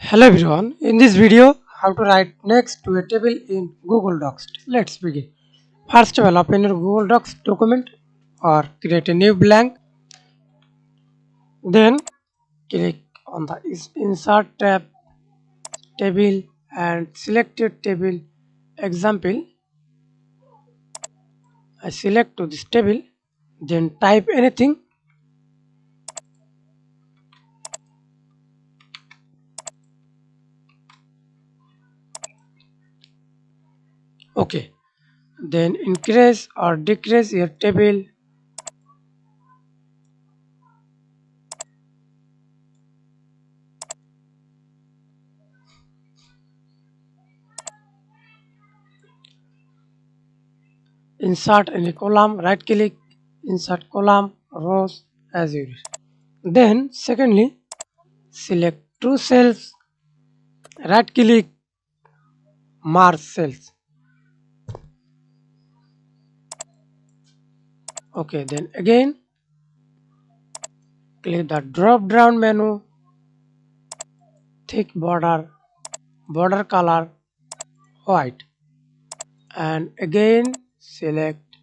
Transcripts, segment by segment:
Hello everyone, in this video how to write next to a table in Google Docs. Let's begin. First of all, open your Google Docs document or create a new blank. Then click on the insert tab, table and select your table. Example, I select to this table, then type anything. Okay, then increase or decrease your table. Insert any column, right click, insert column, rows as you wish. Then secondly, select two cells, right click, merge cells. Okay, then again click the drop down menu, thick border, border color white, and again select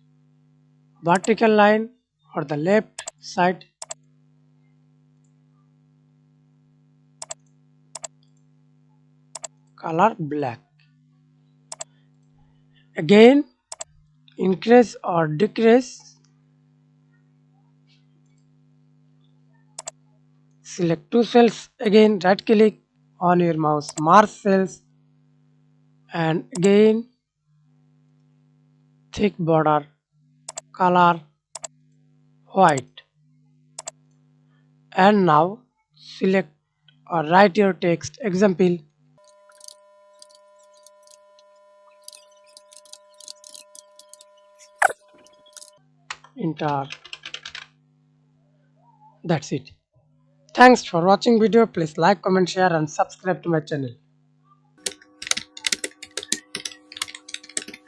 vertical line for the left side. Color black. Again increase or decrease. Select two cells, again right click on your mouse, merge cells, and again thick border, color white. And now select or write your text. Example, enter. That's it. Thanks for watching video. Please like, comment, share and subscribe to my channel.